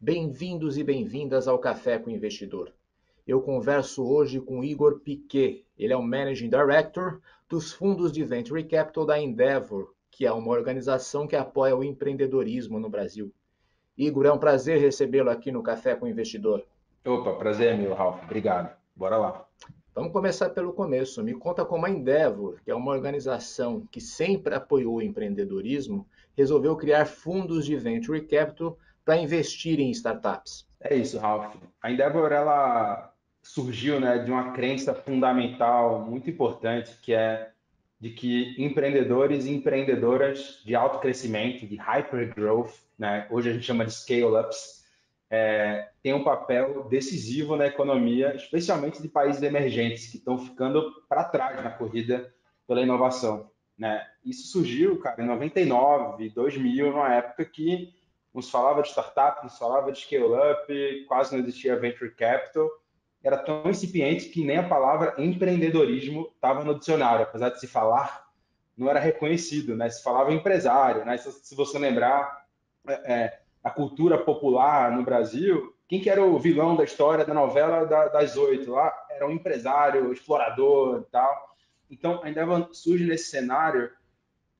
Bem-vindos e bem-vindas ao Café com o Investidor. Eu converso hoje com Igor Piquet. Ele é o Managing Director dos fundos de Venture Capital da Endeavor, que é uma organização que apoia o empreendedorismo no Brasil. Igor, é um prazer recebê-lo aqui no Café com o Investidor. Opa, prazer é meu, Ralf. Obrigado. Bora lá. Vamos começar pelo começo. Me conta como a Endeavor, que é uma organização que sempre apoiou o empreendedorismo, resolveu criar fundos de Venture Capital para investir em startups. É isso, Ralf. A Endeavor, ela surgiu, né, de uma crença fundamental muito importante, que é de que empreendedores e empreendedoras de alto crescimento, de hypergrowth, né, hoje a gente chama de scale-ups, têm um papel decisivo na economia, especialmente de países emergentes, que estão ficando para trás na corrida pela inovação, né? Isso surgiu, cara, em 99, 2000, numa época que uns falava de startup, uns falava de scale-up, quase não existia venture capital, era tão incipiente que nem a palavra empreendedorismo estava no dicionário, apesar de se falar, não era reconhecido, né? Se falava empresário, né? Se você lembrar, a cultura popular no Brasil, quem que era o vilão da história da novela das oito lá? Era um empresário, explorador e tal. Então, a Endeavor surge nesse cenário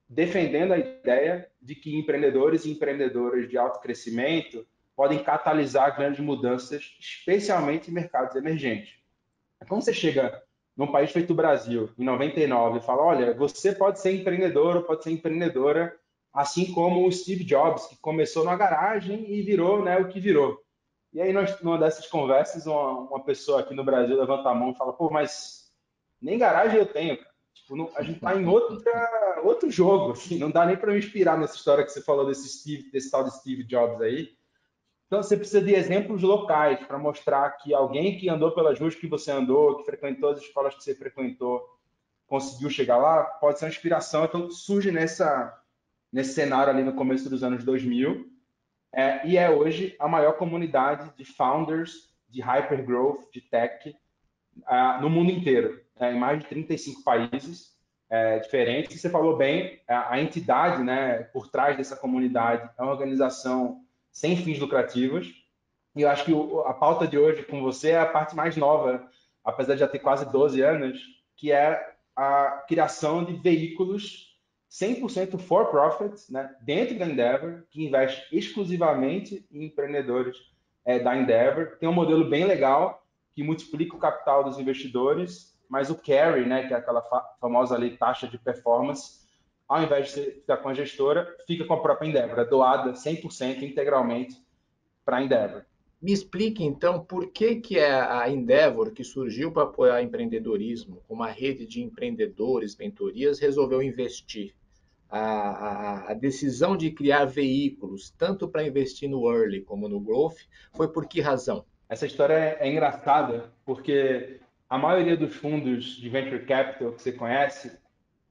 defendendo a ideia de que empreendedores e empreendedoras de alto crescimento podem catalisar grandes mudanças, especialmente em mercados emergentes. Quando você chega num país feito o Brasil, em 99, e fala, olha, você pode ser empreendedor ou pode ser empreendedora, assim como o Steve Jobs, que começou na garagem e virou, né, o que virou. E aí, numa dessas conversas, uma pessoa aqui no Brasil levanta a mão e fala, pô, mas nem garagem eu tenho, cara. Tipo, a gente está em outro jogo, assim, não dá nem para me inspirar nessa história que você falou desse tal de Steve Jobs aí. Então, você precisa de exemplos locais para mostrar que alguém que andou pelas ruas que você andou, que frequentou as escolas que você frequentou, conseguiu chegar lá, pode ser uma inspiração. Então, surge nesse cenário ali no começo dos anos 2000, e é hoje a maior comunidade de founders de hypergrowth, de tech, no mundo inteiro, em mais de 35 países diferentes. Você falou bem, a entidade, né, por trás dessa comunidade é uma organização sem fins lucrativos. E eu acho que a pauta de hoje com você é a parte mais nova, apesar de já ter quase 12 anos, que é a criação de veículos 100% for profit, né, dentro da Endeavor, que investe exclusivamente em empreendedores da Endeavor. Tem um modelo bem legal que multiplica o capital dos investidores, mas o carry, né, que é aquela famosa ali, taxa de performance, ao invés de ficar com a gestora, fica com a própria Endeavor, é doada 100% integralmente para a Endeavor. Me explique então por que é a Endeavor, que surgiu para apoiar empreendedorismo, uma rede de empreendedores, mentorias, resolveu investir. A decisão de criar veículos, tanto para investir no early como no growth, foi por que razão? Essa história é engraçada, porque a maioria dos fundos de venture capital que você conhece,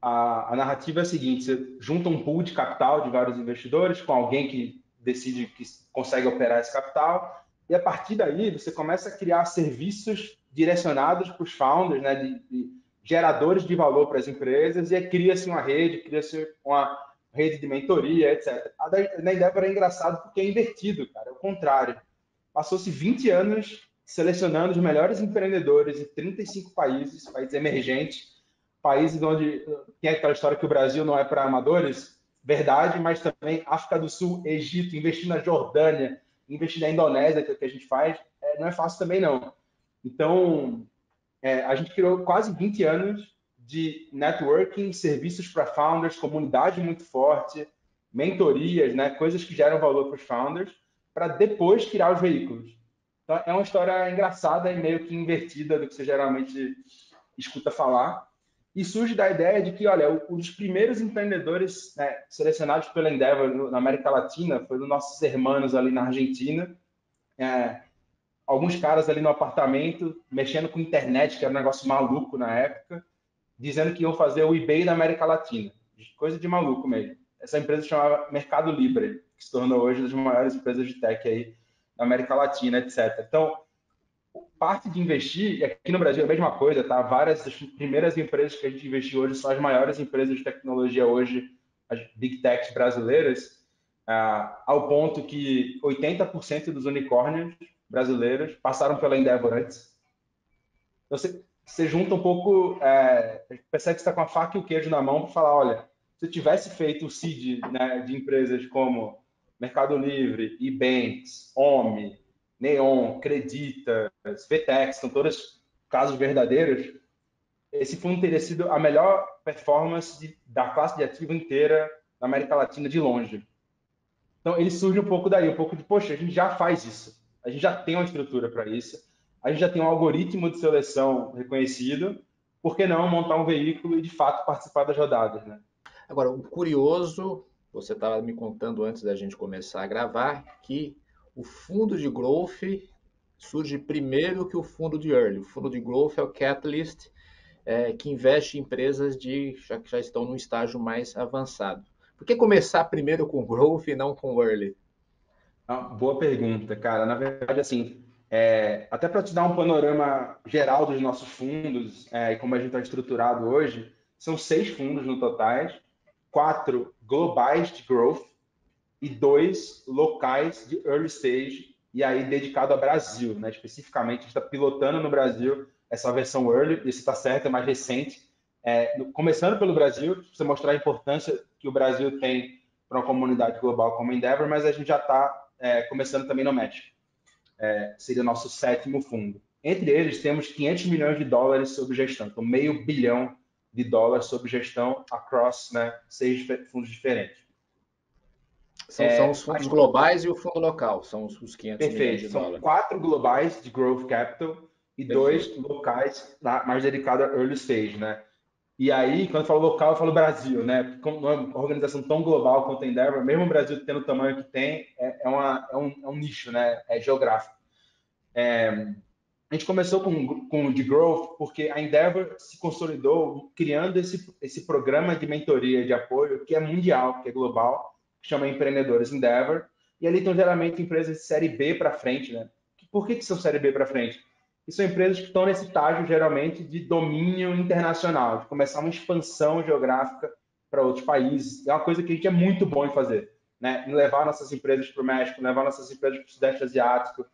a narrativa é a seguinte: você junta um pool de capital de vários investidores com alguém que decide que consegue operar esse capital, e a partir daí você começa a criar serviços direcionados para os founders, né, de geradores de valor para as empresas, e aí cria-se uma rede, cria-se uma rede de mentoria, etc. Na Endeavor é engraçado porque é invertido, cara, é o contrário. Passou-se 20 anos selecionando os melhores empreendedores em 35 países, países emergentes, países onde tem aquela história que o Brasil não é para amadores, verdade, mas também África do Sul, Egito, investir na Jordânia, investir na Indonésia, que é o que a gente faz, não é fácil também não. Então, a gente criou quase 20 anos de networking, serviços para founders, comunidade muito forte, mentorias, né, coisas que geram valor para os founders, para depois criar os veículos. Então, é uma história engraçada e meio que invertida do que você geralmente escuta falar. E surge da ideia de que, olha, os primeiros empreendedores, né, selecionados pela Endeavor na América Latina foram nossos irmãos ali na Argentina. É, alguns caras ali no apartamento, mexendo com internet, que era um negócio maluco na época, dizendo que iam fazer o eBay da América Latina. Coisa de maluco mesmo. Essa empresa se chamava Mercado Libre, que se tornou hoje uma das maiores empresas de tech aí da América Latina, etc. Então, parte de investir, e aqui no Brasil é a mesma coisa, tá? Várias das primeiras empresas que a gente investiu hoje são as maiores empresas de tecnologia hoje, as big techs brasileiras. ao ponto que 80% dos unicórnios brasileiros passaram pela Endeavor antes. Então, você junta um pouco, percebe que está com a faca e o queijo na mão para falar, olha, se eu tivesse feito o seed, né, de empresas como Mercado Livre, Ebanks, Omi, Neon, Creditas, Vtex, são todos casos verdadeiros, esse fundo teria sido a melhor performance da classe de ativo inteira na América Latina de longe. Então, ele surge um pouco daí, um pouco de, poxa, a gente já faz isso, a gente já tem uma estrutura para isso, a gente já tem um algoritmo de seleção reconhecido, por que não montar um veículo e, de fato, participar das rodadas, né? Agora, o curioso, você estava me contando antes da gente começar a gravar, que o fundo de growth surge primeiro que o fundo de early. O fundo de growth é o catalyst, que investe em empresas que já estão num estágio mais avançado. Por que começar primeiro com growth e não com early? Boa pergunta, cara. Na verdade, assim, até para te dar um panorama geral dos nossos fundos e como a gente está estruturado hoje, são 6 fundos no total, 4 globais de growth e 2 locais de early stage, e aí dedicado ao Brasil, né? Especificamente, a gente está pilotando no Brasil essa versão early, isso está certo, é mais recente. Começando pelo Brasil, para você mostrar a importância que o Brasil tem para uma comunidade global como a Endeavor, mas a gente já está começando também no México. Seria o nosso 7º fundo. Entre eles, temos 500 milhões de dólares sob gestão, então meio bilhão de dólares sob gestão across, né, 6 fundos diferentes. São os fundos globais e o fundo local, são os 500 milhões de Perfeito. São dólares. 4 globais de Growth Capital e 2 Perfeito. locais mais dedicados a early stage, né? E aí, quando eu falo local, eu falo Brasil, né? Como não é uma organização tão global quanto a Endeavor, mesmo o Brasil tendo o tamanho que tem, é um nicho, né? É geográfico. A gente começou com o de Growth porque a Endeavor se consolidou criando esse programa de mentoria de apoio que é mundial, que é global, que chama Empreendedores Endeavor. E ali estão geralmente empresas de série B para frente, né? Por que são série B para frente? E são empresas que estão nesse estágio, geralmente, de domínio internacional, de começar uma expansão geográfica para outros países. É uma coisa que a gente é muito bom em fazer, né? Em levar nossas empresas para o México, levar nossas empresas para o Sudeste Asiático,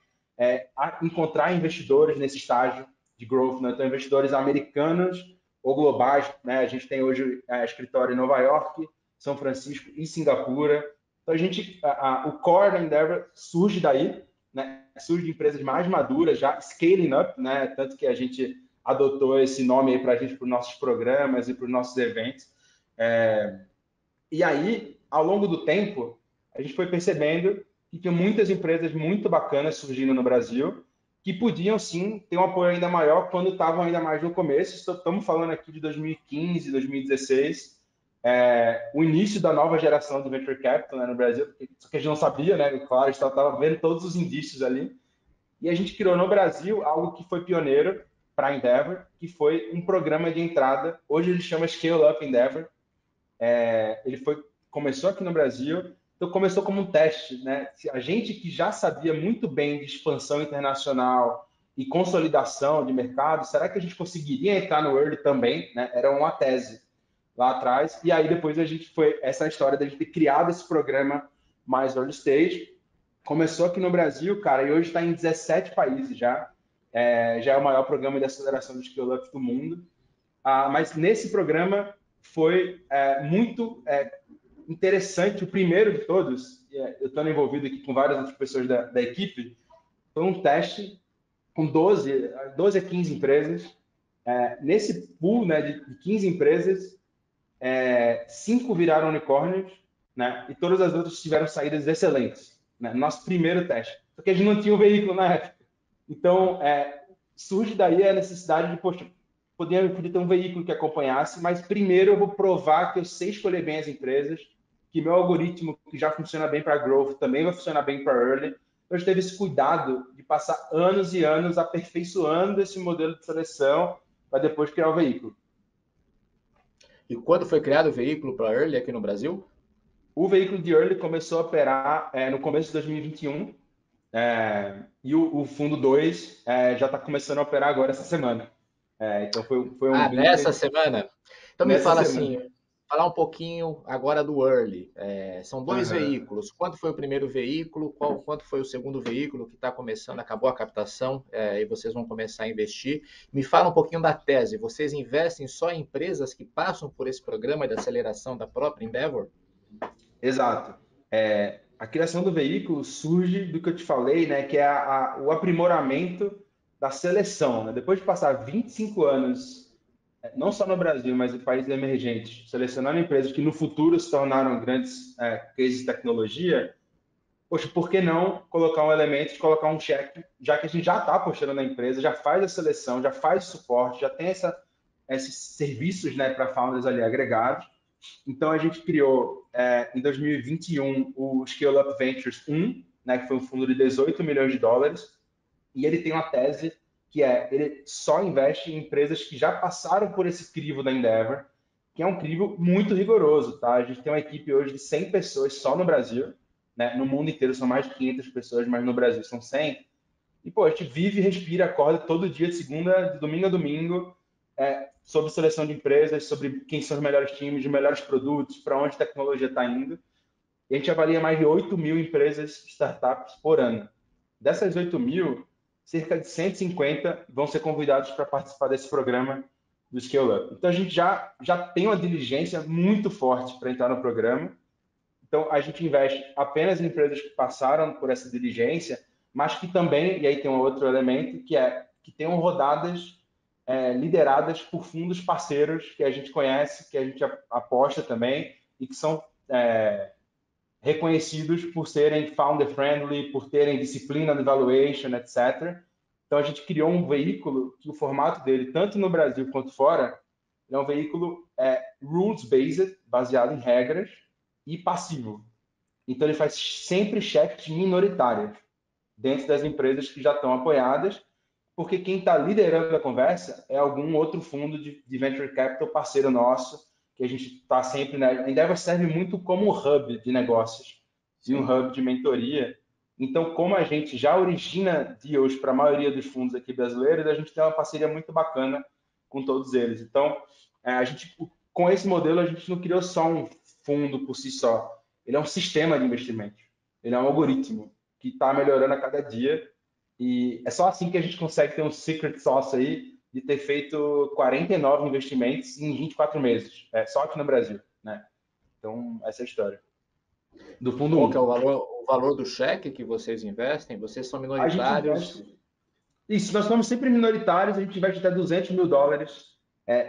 a encontrar investidores nesse estágio de growth, né? Então, investidores americanos ou globais, né? A gente tem hoje escritório em Nova York, São Francisco e Singapura. Então, o core da Endeavor surge daí, né? Surge de empresas mais maduras, já scaling up, né? Tanto que a gente adotou esse nome aí para a gente, para os nossos programas e para os nossos eventos. E aí, ao longo do tempo, a gente foi percebendo que tinha muitas empresas muito bacanas surgindo no Brasil, que podiam sim ter um apoio ainda maior quando estavam ainda mais no começo. Estamos falando aqui de 2015, 2016, o início da nova geração de Venture Capital, né, no Brasil, só que a gente não sabia, né? Claro, a gente estava vendo todos os indícios ali. E a gente criou no Brasil algo que foi pioneiro para a Endeavor, que foi um programa de entrada. Hoje ele chama Scale Up Endeavor. Começou aqui no Brasil, então começou como um teste, né? A gente que já sabia muito bem de expansão internacional e consolidação de mercado, será que a gente conseguiria entrar no early também, né? Era uma tese lá atrás, e aí depois a gente foi essa história da gente ter criado esse programa mais early stage. Começou aqui no Brasil, cara, e hoje está em 17 países já. Já é o maior programa de aceleração de scale up do mundo. Mas nesse programa foi muito interessante, o primeiro de todos, eu estou envolvido aqui com várias outras pessoas da equipe, foi um teste com 12 a 15 empresas. Nesse pool, né, de 15 empresas, 5 viraram unicórnios, né, e todas as outras tiveram saídas excelentes, né, no nosso primeiro teste. Porque a gente não tinha o veículo na época. Então, surge daí a necessidade de, poxa, podia ter um veículo que acompanhasse, mas primeiro eu vou provar que eu sei escolher bem as empresas, que meu algoritmo, que já funciona bem para growth, também vai funcionar bem para early. Eu já teve esse cuidado de passar anos e anos aperfeiçoando esse modelo de seleção para depois criar o veículo. E quando foi criado o veículo para early aqui no Brasil? O veículo de early começou a operar no começo de 2021, e o fundo 2 já está começando a operar agora essa semana. Então foi um bem Nessa semana? Então me nessa fala semana. assim, falar um pouquinho agora do Early. São dois Aham. veículos. Quando foi o primeiro veículo? Quanto foi o segundo veículo que está começando? Acabou a captação, e vocês vão começar a investir. Me fala um pouquinho da tese. Vocês investem só em empresas que passam por esse programa de aceleração da própria Endeavor? Exato. A criação do veículo surge do que eu te falei, né, que é o aprimoramento da seleção, né? Depois de passar 25 anos, não só no Brasil, mas em países emergentes, selecionando empresas que no futuro se tornaram grandes cases de tecnologia, poxa, por que não colocar um elemento de colocar um cheque, já que a gente já está apostando na empresa, já faz a seleção, já faz o suporte, já tem esses serviços, né, para founders ali agregados. Então, a gente criou, em 2021, o Scale Up Ventures 1, né, que foi um fundo de 18 milhões de dólares, e ele tem uma tese que ele só investe em empresas que já passaram por esse crivo da Endeavor, que é um crivo muito rigoroso, tá? A gente tem uma equipe hoje de 100 pessoas só no Brasil, né? No mundo inteiro são mais de 500 pessoas, mas no Brasil são 100. E, pô, a gente vive, respira, acorda todo dia, de segunda, de domingo a domingo, sobre seleção de empresas, sobre quem são os melhores times, os melhores produtos, para onde a tecnologia está indo. E a gente avalia mais de 8 mil empresas, startups por ano. Dessas 8 mil, cerca de 150 vão ser convidados para participar desse programa do Scale Up. Então, a gente já tem uma diligência muito forte para entrar no programa. Então, a gente investe apenas em empresas que passaram por essa diligência, mas que também, e aí tem um outro elemento, que tenham rodadas lideradas por fundos parceiros que a gente conhece, que a gente aposta também, e que são reconhecidos por serem founder-friendly, por terem disciplina de valuation, etc. Então, a gente criou um veículo que o formato dele, tanto no Brasil quanto fora, é um veículo rules-based, baseado em regras, e passivo. Então, ele faz sempre cheques minoritários dentro das empresas que já estão apoiadas, porque quem está liderando a conversa é algum outro fundo de venture capital parceiro nosso, que a gente está sempre, né? A Endeavor serve muito como um hub de negócios e um Sim. hub de mentoria. Então, como a gente já origina deals para a maioria dos fundos aqui brasileiros, a gente tem uma parceria muito bacana com todos eles. Então, a gente, com esse modelo, a gente não criou só um fundo por si só. Ele é um sistema de investimento. Ele é um algoritmo que está melhorando a cada dia. E é só assim que a gente consegue ter um secret sauce aí de ter feito 49 investimentos em 24 meses, só aqui no Brasil, né? Então, essa é a história. Do fundo Qual que é um. o valor do cheque que vocês investem? Vocês são A gente minoritários. investe. Isso, nós somos sempre minoritários, a gente investe até 200 mil dólares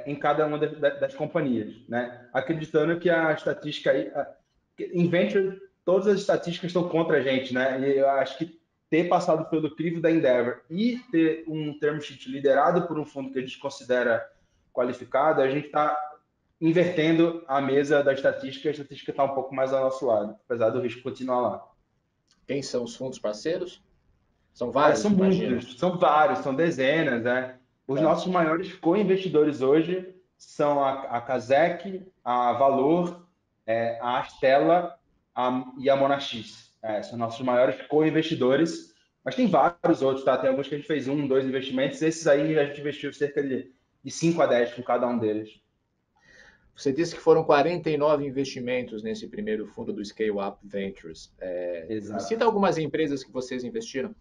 em cada uma das companhias, né? Acreditando que a estatística aí, em venture, todas as estatísticas estão contra a gente, né? E eu acho que ter passado pelo crivo da Endeavor e ter um term sheet liderado por um fundo que a gente considera qualificado, a gente está invertendo a mesa da estatística, e a estatística está um pouco mais ao nosso lado, apesar do risco continuar lá. Quem são os fundos parceiros? São Olha, vários, são imagino. muitos, são vários, são dezenas, né? Os É. nossos maiores co-investidores hoje são a Kazek, a Valor, a Astela e a Monax. São nossos maiores co-investidores, mas tem vários outros, tá? Tem alguns que a gente fez um, dois investimentos, esses aí a gente investiu cerca de 5 a 10 com cada um deles. Você disse que foram 49 investimentos nesse primeiro fundo do Scale Up Ventures. Me Exato. cita algumas empresas que vocês investiram.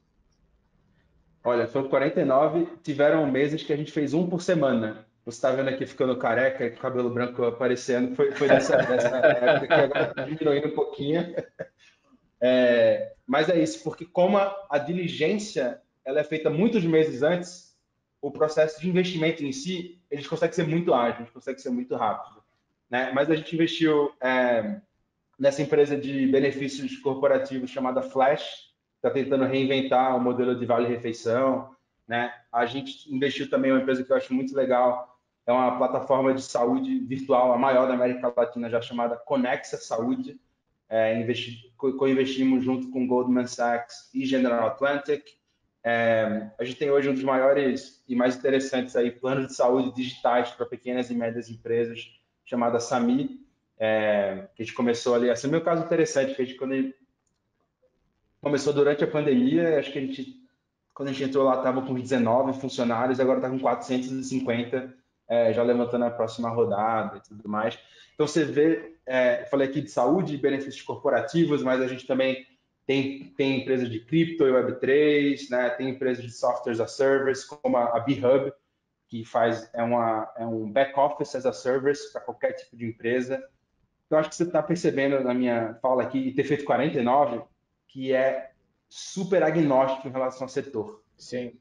Olha, foram 49, tiveram meses que a gente fez um por semana. Você está vendo aqui ficando careca, com o cabelo branco aparecendo. Foi dessa época que agora está diminuindo um pouquinho. Mas é isso, porque como a diligência ela é feita muitos meses antes, o processo de investimento em si, eles conseguem ser muito ágeis, conseguem ser muito rápido. Né? Mas a gente investiu nessa empresa de benefícios corporativos chamada Flash, está tentando reinventar o modelo de vale-refeição. Né? A gente investiu também em uma empresa que eu acho muito legal, é uma plataforma de saúde virtual, a maior da América Latina, já chamada Conexa Saúde. Co-investimos junto com Goldman Sachs e General Atlantic. A gente tem hoje um dos maiores e mais interessantes aí, planos de saúde digitais para pequenas e médias empresas, chamada Sami, que a gente começou ali. Esse é o meu caso interessante, que a gente, quando a gente começou durante a pandemia, acho que quando a gente entrou lá, estava com 19 funcionários, agora está com 450, já levantando a próxima rodada e tudo mais. Então você vê, eu falei aqui de saúde e benefícios corporativos, mas a gente também tem empresas de cripto e Web3, né? Tem empresas de software as a service, como a B-Hub, que é um back office as a service para qualquer tipo de empresa. Então, acho que você está percebendo na minha fala aqui, e ter feito 49, que é super agnóstico em relação ao setor. Sim.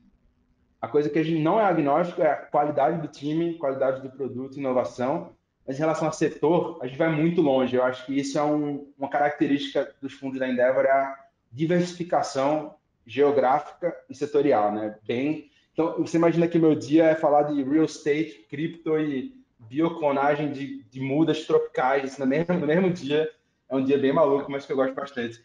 A coisa que a gente não é agnóstico é a qualidade do time, qualidade do produto, inovação. Mas em relação ao setor, a gente vai muito longe. Eu acho que isso é uma característica dos fundos da Endeavor, é a diversificação geográfica e setorial, né? Então, você imagina que meu dia é falar de real estate, cripto e bioclonagem de mudas tropicais, assim, no mesmo dia. É um dia bem maluco, mas que eu gosto bastante.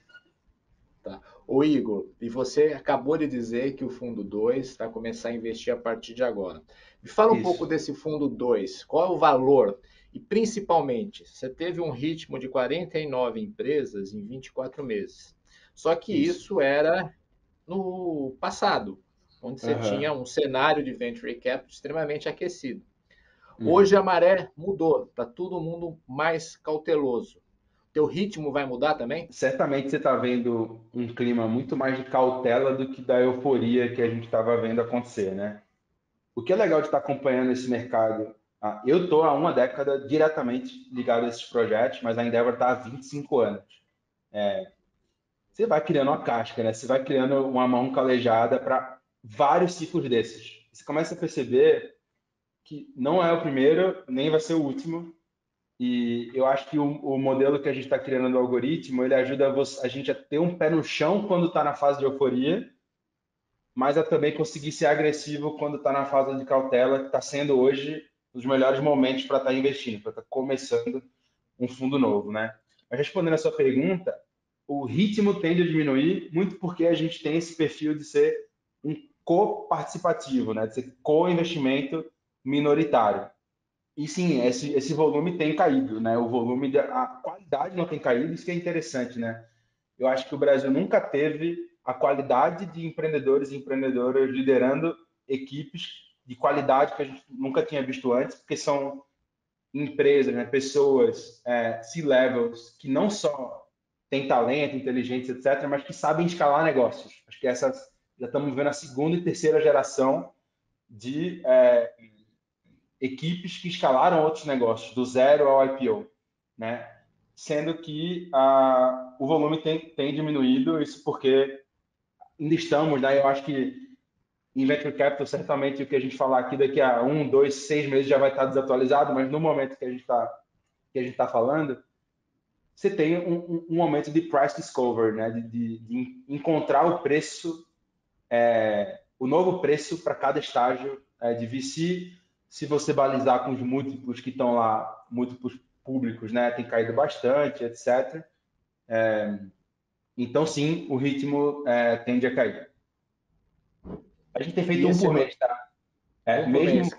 Tá. Ô Igor, e você acabou de dizer que o fundo 2 vai começar a investir a partir de agora. Me fala um pouco Isso. desse fundo 2. Qual é o valor? E principalmente, você teve um ritmo de 49 empresas em 24 meses. Só que Isso. isso era no passado, onde você tinha Aham. um cenário de venture capital extremamente aquecido. Hoje Uhum. a maré mudou, está todo mundo mais cauteloso. Teu ritmo vai mudar também? Certamente você está vendo um clima muito mais de cautela do que da euforia que a gente estava vendo acontecer, né? O que é legal de estar acompanhando esse mercado, eu estou há uma década diretamente ligado a esses projetos, mas a Endeavor está há 25 anos. Você vai criando uma casca, né? Você vai criando uma mão calejada para vários ciclos desses. Você começa a perceber que não é o primeiro, nem vai ser o último. E eu acho que o modelo que a gente está criando do algoritmo, ele ajuda a gente a ter um pé no chão quando está na fase de euforia, mas a também conseguir ser agressivo quando está na fase de cautela, que está sendo hoje os melhores momentos para estar investindo, para estar começando um fundo novo, né? Mas respondendo a sua pergunta, o ritmo tende a diminuir muito porque a gente tem esse perfil de ser um co-participativo, né? De ser co-investimento minoritário. E sim, esse volume tem caído, né? A qualidade não tem caído, isso que é interessante, né? Eu acho que o Brasil nunca teve a qualidade de empreendedores e empreendedoras liderando equipes de qualidade que a gente nunca tinha visto antes, porque são empresas, né? Pessoas, C-levels, que não só têm talento, inteligência, etc., mas que sabem escalar negócios. Acho que essas já estamos vendo a segunda e terceira geração de equipes que escalaram outros negócios, do zero ao IPO, né? Sendo que o volume tem diminuído, isso porque ainda estamos, né? Eu acho que em Venture Capital, certamente o que a gente falar aqui daqui a 1, 2, 6 meses já vai estar desatualizado, mas no momento que a gente tá falando, você tem um momento de price discovery, né? De encontrar o preço, o novo preço para cada estágio de VC. Se você balizar com os múltiplos que estão lá, múltiplos públicos, né, tem caído bastante, etc. Então, sim, o ritmo tende a cair. A gente tem E feito um esse por mês, tá? um por Mesmo,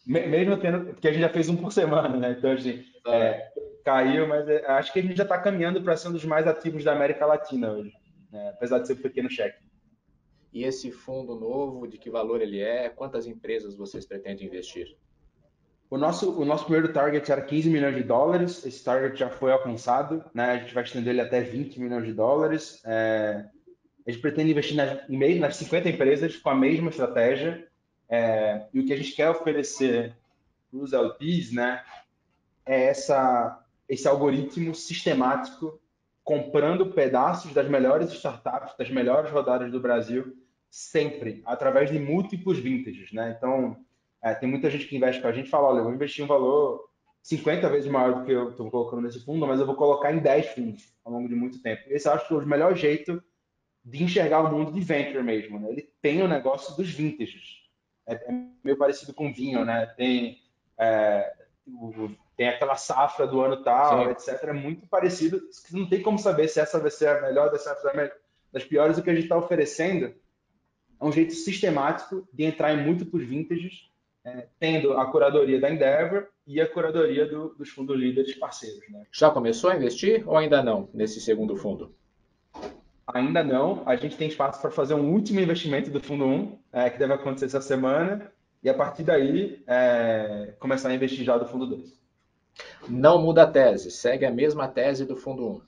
mês. mesmo tendo, porque a gente já fez um por semana, né? Então, assim, Ah, caiu, mas acho que a gente já está caminhando para ser um dos mais ativos da América Latina hoje, né? Apesar de ser um pequeno cheque. e esse fundo novo, de que valor ele é? Quantas empresas vocês pretendem investir? O nosso primeiro target era 15 milhões de dólares, esse target já foi alcançado, né? A gente vai estender ele até 20 milhões de dólares. A gente pretende investir nas 50 empresas com a mesma estratégia, e o que a gente quer oferecer para os LPs, né, é esse algoritmo sistemático comprando pedaços das melhores startups, das melhores rodadas do Brasil, sempre, através de múltiplos vintages, né? Então, tem muita gente que investe com a gente e fala, olha, eu vou investir um valor 50 vezes maior do que eu estou colocando nesse fundo, mas eu vou colocar em 10 fundos ao longo de muito tempo. Esse eu acho que é o melhor jeito de enxergar o mundo de venture mesmo, né? Ele tem o negócio dos vintages. É meio parecido com vinho, né? É, tem aquela safra do ano tal, Sim. etc. É muito parecido. Não tem como saber se essa vai ser a melhor, das piores. O que a gente está oferecendo é um jeito sistemático de entrar em múltiplos vintages, tendo a curadoria da Endeavor e a curadoria dos fundos líderes parceiros, né? Já começou a investir ou ainda não nesse segundo fundo? Ainda não. A gente tem espaço para fazer um último investimento do Fundo 1, que deve acontecer essa semana. e a partir daí começar a investir já do fundo 2. Não muda a tese, segue a mesma tese do fundo um.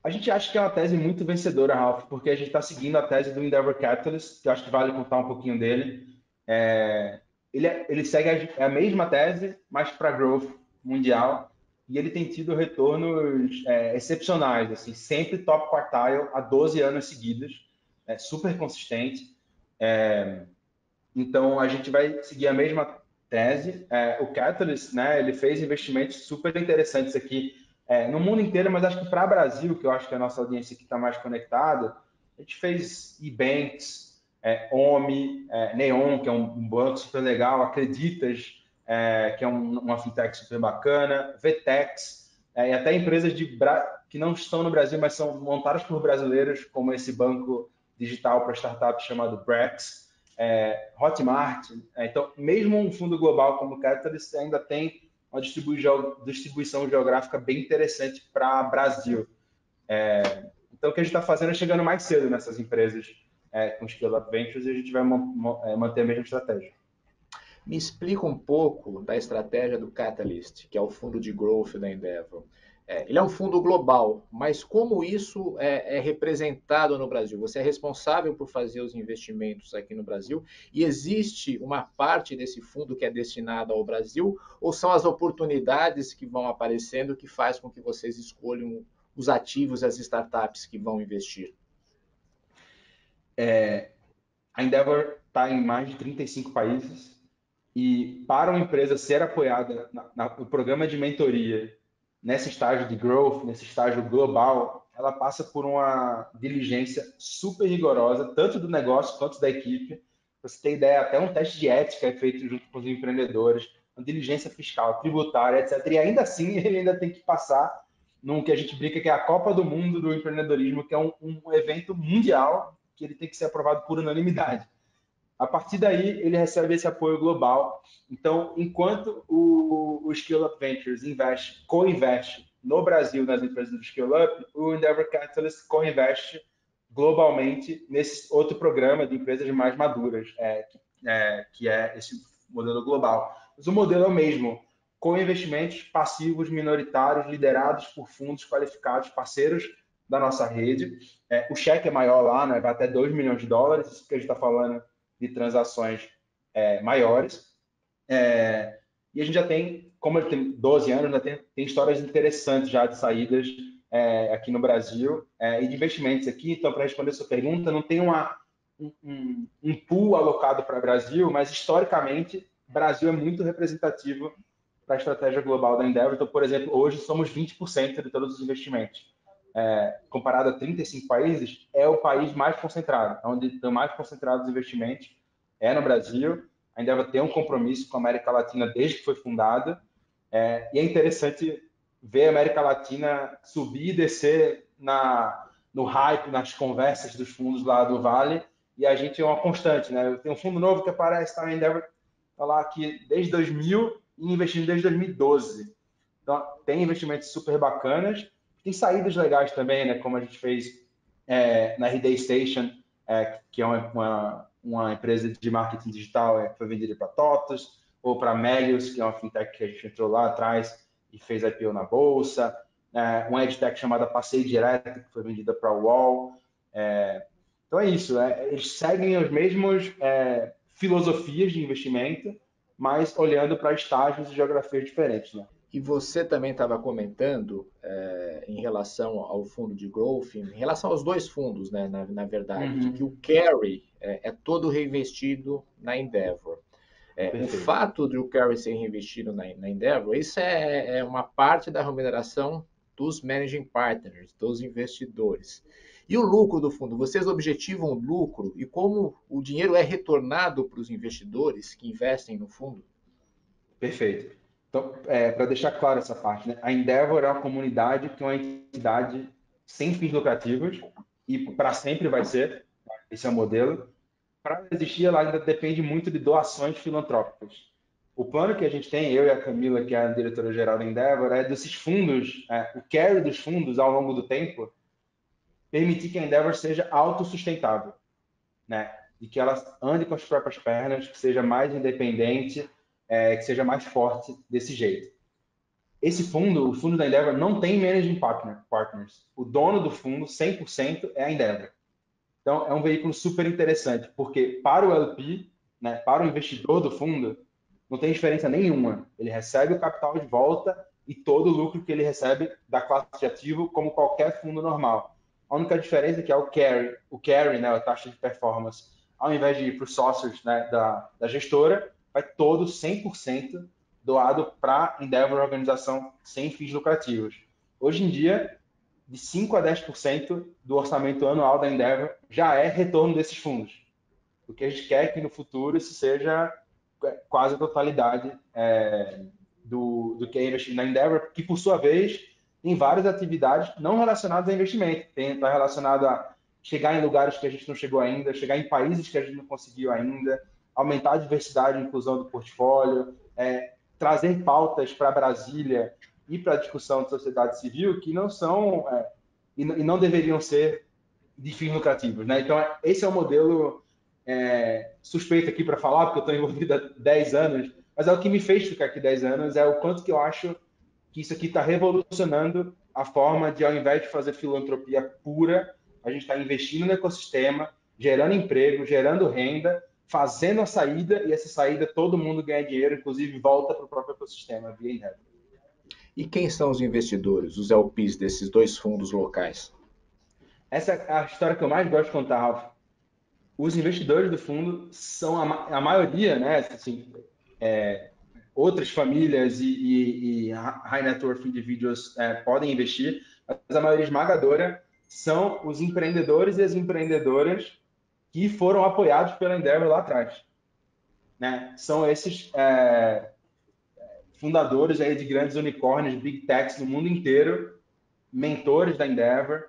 A gente acha que é uma tese muito vencedora, Ralph, porque a gente está seguindo a tese do Endeavor Catalyst, que eu acho que vale contar um pouquinho dele. É, ele segue a mesma tese, mas para growth mundial, e ele tem tido retornos excepcionais, assim, sempre top quartile há 12 anos seguidos, super consistente. Então, a gente vai seguir a mesma tese. O Catalyst, né, ele fez investimentos super interessantes aqui no mundo inteiro, mas acho que para o Brasil, que eu acho que é a nossa audiência aqui está mais conectada, a gente fez eBanks, OMI, Neon, que é um banco super legal, Acreditas, que é uma fintech super bacana, VTEX, e até empresas que não estão no Brasil, mas são montadas por brasileiros, como esse banco digital para startups chamado Brex, Hotmart. Então, mesmo um fundo global como o Catalyst ainda tem uma distribuição geográfica bem interessante para o Brasil. Então, o que a gente está fazendo é chegando mais cedo nessas empresas com Scale Up Ventures e a gente vai manter a mesma estratégia. Me explica um pouco da estratégia do Catalyst, que é o fundo de growth da Endeavor. Ele é um fundo global, mas como isso é representado no Brasil? Você é responsável por fazer os investimentos aqui no Brasil e existe uma parte desse fundo que é destinada ao Brasil ou são as oportunidades que vão aparecendo que faz com que vocês escolham os ativos e as startups que vão investir? A Endeavor está em mais de 35 países e para uma empresa ser apoiada no programa de mentoria, nesse estágio de growth, nesse estágio global, ela passa por uma diligência super rigorosa, tanto do negócio quanto da equipe. Para você ter ideia, até um teste de ética é feito junto com os empreendedores, uma diligência fiscal, tributária, etc. E ainda assim, ele ainda tem que passar num que a gente brinca que é a Copa do Mundo do empreendedorismo, que é um evento mundial que ele tem que ser aprovado por unanimidade. A partir daí, ele recebe esse apoio global. Então, enquanto o Scale Up Ventures co-investe no Brasil nas empresas do Scale Up, o Endeavor Catalyst co-investe globalmente nesse outro programa de empresas mais maduras, que é esse modelo global. Mas o modelo é o mesmo, co-investimentos passivos minoritários liderados por fundos qualificados, parceiros da nossa rede. O cheque é maior lá, né? Vai até 2 milhões de dólares, isso que a gente está falando de transações maiores. E a gente já tem, como ele tem 12 anos, já tem histórias interessantes já de saídas aqui no Brasil e de investimentos aqui. Então, para responder a sua pergunta, não tem um pool alocado para o Brasil, mas historicamente, o Brasil é muito representativo para a estratégia global da Endeavor. Então, por exemplo, hoje somos 20% de todos os investimentos. Comparado a 35 países, é o país mais concentrado, onde estão mais concentrados os investimentos, no Brasil. A Endeavor tem um compromisso com a América Latina desde que foi fundada, e é interessante ver a América Latina subir e descer no hype, nas conversas dos fundos lá do Vale, e a gente é uma constante, né? Tem um fundo novo que aparece, tá? A Endeavor está lá aqui desde 2000 e investindo desde 2012. Então, tem investimentos super bacanas, tem saídas legais também, né? Como a gente fez na RD Station, que é uma empresa de marketing digital que foi vendida para TOTUS, ou para Melius, que é uma fintech que a gente entrou lá atrás e fez IPO na bolsa, uma edtech chamada Passeio Direto, que foi vendida para a UOL. Então é isso, eles seguem as mesmas filosofias de investimento, mas olhando para estágios e geografias diferentes, né? E você também estava comentando em relação ao fundo de growth, em relação aos dois fundos, né, na verdade, de que o Uhum. carry é todo reinvestido na Endeavor. O Perfeito. fato de o carry ser reinvestido na Endeavor, isso é uma parte da remuneração dos managing partners, dos investidores. E o lucro do fundo? Vocês objetivam o lucro e como o dinheiro é retornado para os investidores que investem no fundo? Perfeito. Então, para deixar claro essa parte, né? A Endeavor é uma comunidade que é uma entidade sem fins lucrativos e para sempre vai ser, esse é o modelo. Para existir, ela ainda depende muito de doações filantrópicas. O plano que a gente tem, eu e a Camila, que é a diretora-geral da Endeavor, é desses fundos, o carry dos fundos ao longo do tempo, permitir que a Endeavor seja autossustentável, né? de que ela ande com as próprias pernas, que seja mais independente, que seja mais forte desse jeito. Esse fundo, o fundo da Endeavor, não tem managing partners. O dono do fundo, 100%, é a Endeavor. Então, é um veículo super interessante, porque para o LP, né, para o investidor do fundo, não tem diferença nenhuma. Ele recebe o capital de volta e todo o lucro que ele recebe da classe de ativo, como qualquer fundo normal. A única diferença é que é o carry, né, a taxa de performance, ao invés de ir para os sócios, né, da gestora, vai todo 100% doado para a Endeavor, organização sem fins lucrativos. Hoje em dia, de 5 a 10% do orçamento anual da Endeavor já é retorno desses fundos. O que a gente quer é que no futuro isso seja quase a totalidade do que é investido na Endeavor, que por sua vez tem várias atividades não relacionadas a investimento. Está relacionado a chegar em lugares que a gente não chegou ainda, chegar em países que a gente não conseguiu ainda, aumentar a diversidade e inclusão do portfólio, trazer pautas para Brasília e para a discussão de sociedade civil que não são e não deveriam ser de fins lucrativos, né? Então, esse é um modelo suspeito aqui para falar, porque eu estou envolvido há 10 anos, mas é o que me fez ficar aqui 10 anos, é o quanto que eu acho que isso aqui está revolucionando a forma de, ao invés de fazer filantropia pura, a gente está investindo no ecossistema, gerando emprego, gerando renda, fazendo a saída, e essa saída todo mundo ganha dinheiro, inclusive volta para o próprio ecossistema via Inherit. E quem são os investidores, os LPs desses dois fundos locais? Essa é a história que eu mais gosto de contar, Ralf. Os investidores do fundo são a maioria, né? Assim, outras famílias e high net worth individuals podem investir, mas a maioria esmagadora são os empreendedores e as empreendedoras que foram apoiados pela Endeavor lá atrás, né? São esses fundadores aí de grandes unicórnios, big techs no mundo inteiro, mentores da Endeavor.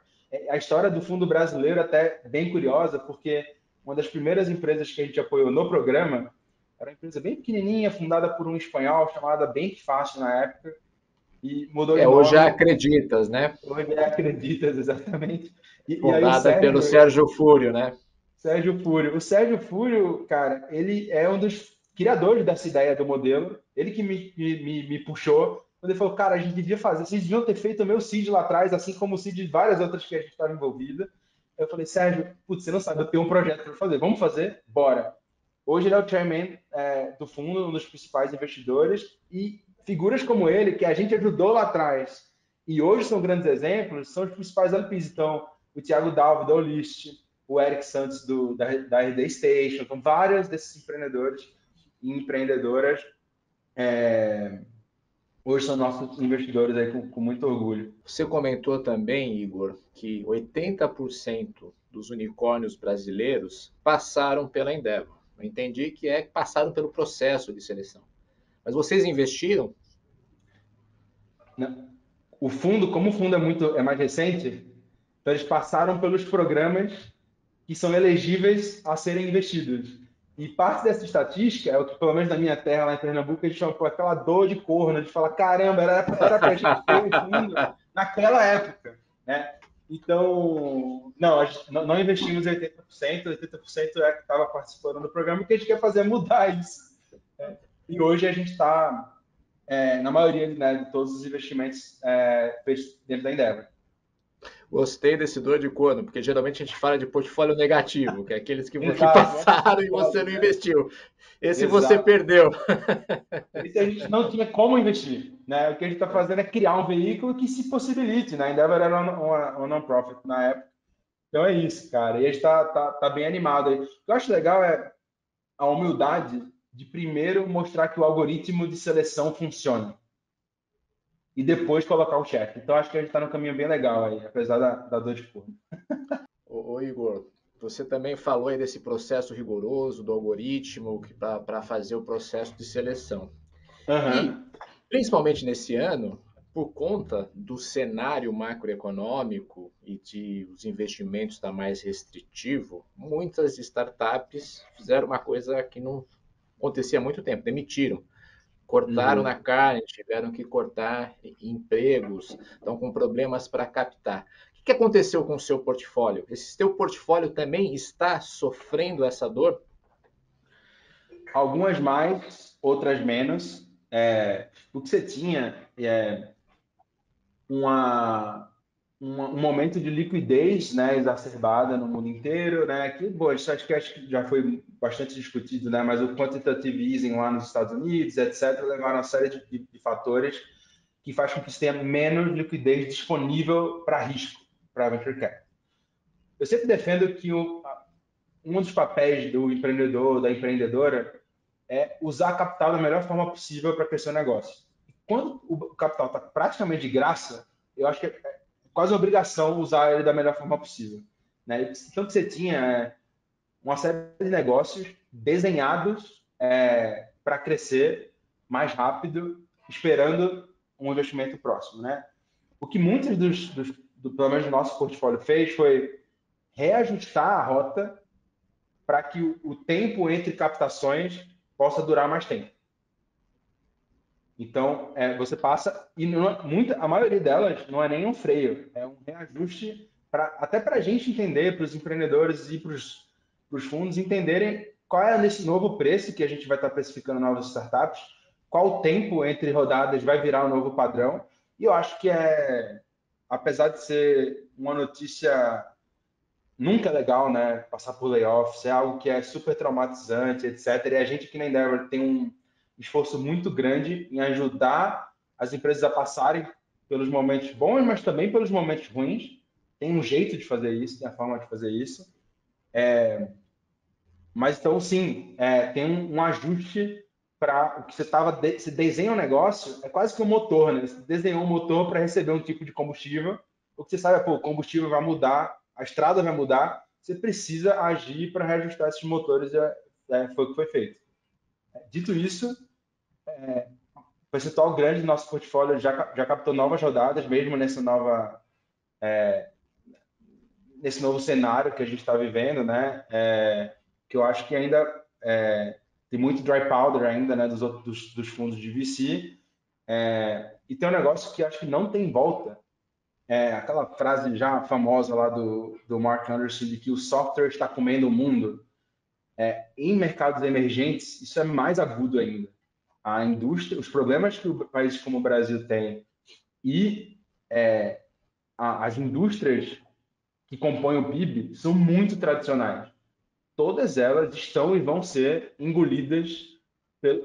A história do fundo brasileiro é até bem curiosa, porque uma das primeiras empresas que a gente apoiou no programa era uma empresa bem pequenininha, fundada por um espanhol chamada Bem Fácil na época, e mudou de Hoje é nome. Acreditas, né? Hoje é Acreditas, exatamente. E aí o Fundada pelo Sérgio Fúrio, né? Sérgio Fúrio. O Sérgio Fúrio, cara, ele é um dos criadores dessa ideia do modelo. Ele que me puxou. Quando ele falou, cara, a gente devia fazer, vocês deviam ter feito o meu CID lá atrás, assim como o CID de várias outras que a gente estava envolvida. Eu falei, Sérgio, putz, você não sabe, eu tenho um projeto para fazer. Vamos fazer? Bora. Hoje ele é o chairman do fundo, um dos principais investidores, e figuras como ele, que a gente ajudou lá atrás, e hoje são grandes exemplos, são os principais LPs. Então, o Thiago Dalvo, da Olist, o Eric Santos da RD Station, então vários desses empreendedores e empreendedoras hoje são nossos investidores aí com muito orgulho. Você comentou também, Igor, que 80% dos unicórnios brasileiros passaram pela Endeavor. Eu entendi que passaram pelo processo de seleção. Mas vocês investiram? O fundo, como o fundo é mais recente, então eles passaram pelos programas que são elegíveis a serem investidos. E parte dessa estatística é o que, pelo menos na minha terra, lá em Pernambuco, a gente chama por aquela dor de corno, de falar, caramba, era para a gente ter um fundo naquela época, né? Então, não, a gente não investimos em 80%, 80% é que estava participando do programa, o que a gente quer fazer é mudar isso. E hoje a gente está, na maioria, né, de todos os investimentos feitos dentro da Endeavor. Gostei desse dor de corno, porque geralmente a gente fala de portfólio negativo, que é aqueles que Exato, passaram e você não investiu. Esse você exato. perdeu. Esse a gente não tinha como investir, né? O que a gente está fazendo é criar um veículo que se possibilite, né? A Endeavor era uma non-profit na época. Então é isso, cara. E a gente tá bem animado aí. O que eu acho legal é a humildade de primeiro mostrar que o algoritmo de seleção funciona e depois colocar o chefe. Então acho que a gente está num caminho bem legal aí, apesar da dor de forno. Ô Igor, você também falou aí desse processo rigoroso do algoritmo para fazer o processo de seleção. E, Aham. principalmente nesse ano, por conta do cenário macroeconômico e de os investimentos estar mais restritivo, muitas startups fizeram uma coisa que não acontecia há muito tempo, demitiram. Cortaram na Uhum. carne, tiveram que cortar empregos, estão com problemas para captar. que aconteceu com o seu portfólio? Esse seu portfólio também está sofrendo essa dor? Algumas mais, outras menos. O que você tinha uma, um momento de liquidez, né, exacerbada no mundo inteiro, né, que, bom, isso acho que já foi bastante discutido, né, mas o quantitative easing lá nos Estados Unidos, etc., levaram uma série de fatores que faz com que você tenha menos liquidez disponível para risco, para venture capital. Eu sempre defendo que um dos papéis do empreendedor, da empreendedora, é usar capital da melhor forma possível para crescer o negócio. E quando o capital está praticamente de graça, eu acho que é quase uma obrigação usar ele da melhor forma possível. Né? Então, que você tinha uma série de negócios desenhados para crescer mais rápido, esperando um investimento próximo. Né? O que muitos pelo menos do nosso portfólio fez foi reajustar a rota para que o tempo entre captações possa durar mais tempo. Então, você passa, e a maioria delas não é nem um freio, é um reajuste, até para a gente entender, para os empreendedores e para os fundos entenderem qual é esse novo preço que a gente vai estar precificando novas startups, qual o tempo entre rodadas vai virar um novo padrão. E eu acho que apesar de ser uma notícia nunca legal, né, passar por layoffs, é algo que é super traumatizante, etc. E a gente aqui na Endeavor tem um esforço muito grande em ajudar as empresas a passarem pelos momentos bons, mas também pelos momentos ruins. Tem um jeito de fazer isso, tem a forma de fazer isso. Mas então, sim, tem um ajuste para o que você desenha um negócio, é quase que um motor, né? Você desenhou um motor para receber um tipo de combustível, o que você sabe, pô, o combustível vai mudar, a estrada vai mudar, você precisa agir para reajustar esses motores, foi o que foi feito. Dito isso, o percentual grande do nosso portfólio já captou novas rodadas, mesmo nesse novo cenário que a gente está vivendo, né? Que eu acho que ainda tem muito dry powder ainda, né? Dos fundos de VC. E tem um negócio que acho que não tem volta. Aquela frase já famosa lá do Mark Anderson de que o software está comendo o mundo. Em mercados emergentes, isso é mais agudo ainda. A indústria, os problemas que países como o Brasil tem e as indústrias que compõem o PIB são muito tradicionais. Todas elas estão e vão ser engolidas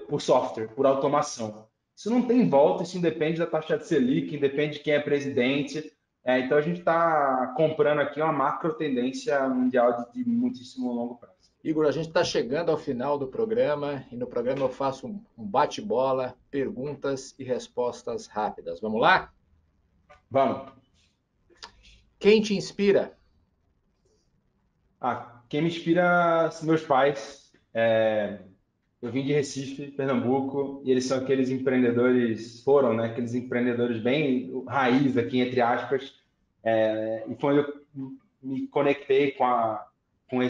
por software, por automação. Isso não tem volta, isso independe da taxa de Selic, independe de quem é presidente. Então a gente está comprando aqui uma macro tendência mundial de muitíssimo longo prazo. Igor, a gente está chegando ao final do programa e no programa eu faço um bate-bola, perguntas e respostas rápidas. Vamos lá? Vamos. Quem te inspira? Quem me inspira são meus pais. Eu vim de Recife, Pernambuco, e eles são aqueles empreendedores, foram, né? Aqueles empreendedores bem raiz aqui, entre aspas. E foi onde eu me conectei com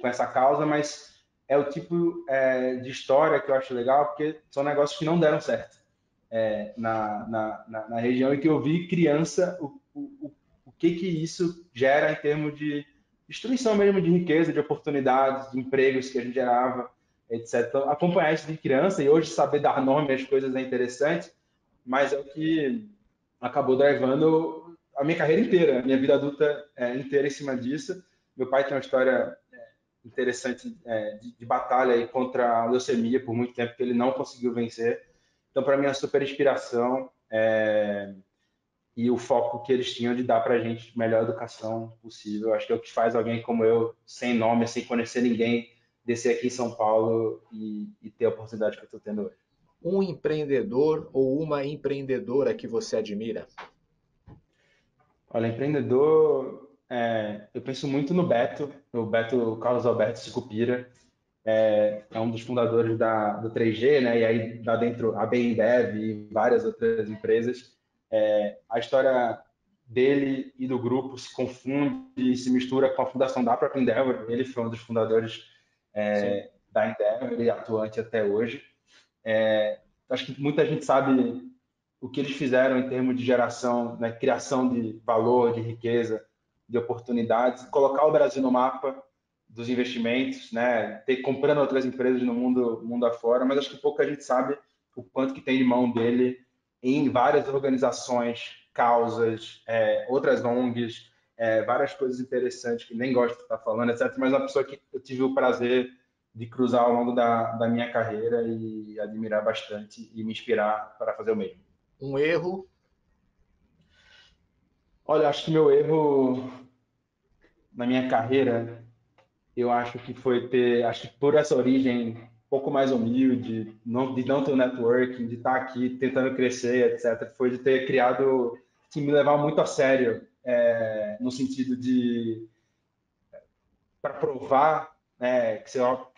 essa causa, mas é o tipo de história que eu acho legal, porque são negócios que não deram certo na região e que eu vi criança, o que isso gera em termos de destruição mesmo de riqueza, de oportunidades, de empregos que a gente gerava, etc. Então, acompanhar isso de criança e hoje saber dar nome às coisas é interessante, mas é o que acabou drivando a minha carreira inteira, a minha vida adulta inteira em cima disso. Meu pai tem uma história interessante de batalha aí contra a leucemia por muito tempo que ele não conseguiu vencer. Então, para mim, é uma super inspiração e o foco que eles tinham de dar para a gente a melhor educação possível. Acho que é o que faz alguém como eu, sem nome, sem conhecer ninguém, descer aqui em São Paulo e ter a oportunidade que eu estou tendo hoje. Um empreendedor ou uma empreendedora que você admira? Olha, empreendedor, eu penso muito no Beto Carlos Alberto Sicupira, é um dos fundadores do 3G, né? E aí dá dentro a BemDev e várias outras empresas. A história dele e do grupo se confunde e se mistura com a fundação da própria Endeavor. Ele foi um dos fundadores Sim. da Endeavor e atuante até hoje. Acho que muita gente sabe o que eles fizeram em termos de geração, né, criação de valor, de riqueza de oportunidades, colocar o Brasil no mapa dos investimentos, né? Comprando outras empresas no mundo afora, mas acho que pouca gente sabe o quanto que tem de mão dele em várias organizações, causas, outras ONGs, várias coisas interessantes que nem gosto de estar falando, etc. Mas é uma pessoa que eu tive o prazer de cruzar ao longo da minha carreira e admirar bastante e me inspirar para fazer o mesmo. Um erro? Olha, acho que meu erro na minha carreira, eu acho que foi acho que por essa origem um pouco mais humilde, de não ter o networking, de estar aqui tentando crescer, etc., foi de ter criado, de me levar muito a sério, no sentido de, para provar, né, que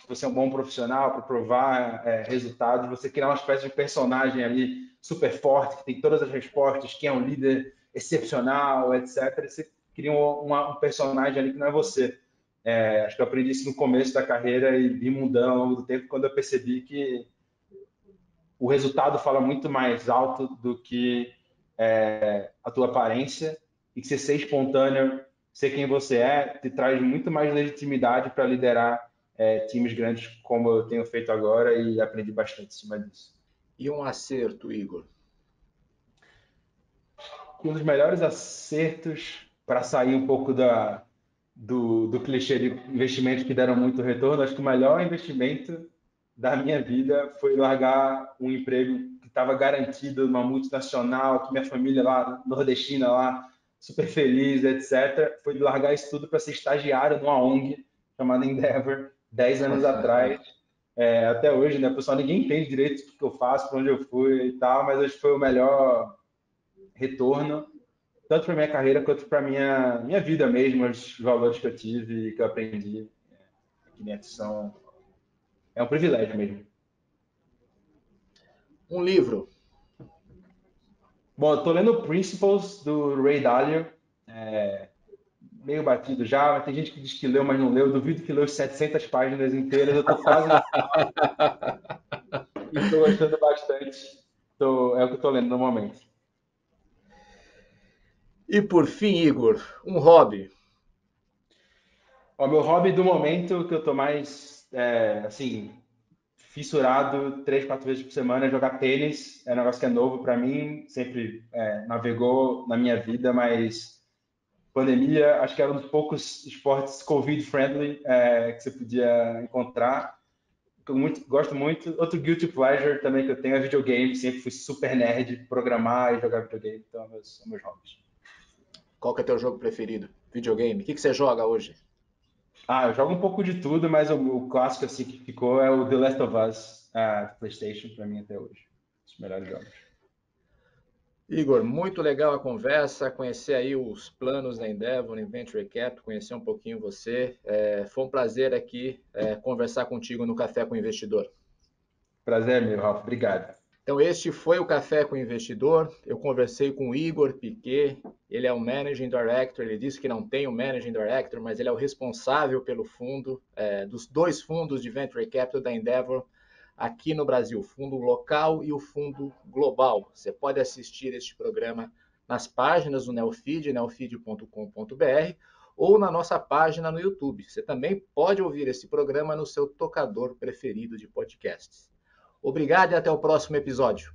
você é um bom profissional, para provar resultados, você criar uma espécie de personagem ali super forte, que tem todas as respostas, que é um líder excepcional, etc. E você cria um personagem ali que não é você. Acho que eu aprendi isso no começo da carreira e vi mudando ao longo do tempo quando eu percebi que o resultado fala muito mais alto do que a tua aparência e que você ser espontâneo, ser quem você te traz muito mais legitimidade para liderar times grandes como eu tenho feito agora e aprendi bastante em cima disso. E um acerto, Igor? Um dos melhores acertos para sair um pouco do clichê de investimentos que deram muito retorno, acho que o melhor investimento da minha vida foi largar um emprego que estava garantido numa multinacional, que minha família lá, nordestina lá, super feliz, etc. Foi largar isso tudo para ser estagiário numa ONG chamada Endeavor, 10 anos atrás. Até hoje, né, pessoal, ninguém entende direito o que eu faço, para onde eu fui e tal, mas acho que foi o melhor retorno, tanto para minha carreira quanto para minha vida mesmo, os valores que eu tive e que eu aprendi, que são um privilégio mesmo. Um livro? Bom, eu tô lendo Principles do Ray Dalio, meio batido já, mas tem gente que diz que leu, mas não leu. Eu duvido que leu 700 páginas inteiras. Eu tô quase no final e tô gostando bastante. É o que eu tô lendo normalmente. E por fim, Igor, um hobby? O meu hobby do momento que eu tô mais, assim, fissurado 3, 4 vezes por semana é jogar tênis. É um negócio que é novo para mim, sempre navegou na minha vida, mas pandemia acho que era um dos poucos esportes COVID-friendly que você podia encontrar. Eu gosto muito. Outro guilty pleasure também que eu tenho é videogame. Sempre fui super nerd, programar e jogar videogame. Então, são meus hobbies. Qual que é teu jogo preferido? Videogame? O que você joga hoje? Eu jogo um pouco de tudo, mas o clássico assim que ficou é o The Last of Us, do PlayStation, para mim até hoje. Os melhores jogos. Igor, muito legal a conversa, conhecer aí os planos da Endeavor em Venture Cap, conhecer um pouquinho você. Foi um prazer aqui conversar contigo no Café com o Investidor. Prazer, meu, Ralf. Obrigado. Então, este foi o Café com o Investidor. Eu conversei com o Igor Piquet, ele é o Managing Director, ele disse que não tem o Managing Director, mas ele é o responsável pelo fundo, dos dois fundos de Venture Capital da Endeavor aqui no Brasil, o fundo local e o fundo global. Você pode assistir este programa nas páginas do Neofeed, neofeed.com.br, ou na nossa página no YouTube. Você também pode ouvir esse programa no seu tocador preferido de podcasts. Obrigado e até o próximo episódio.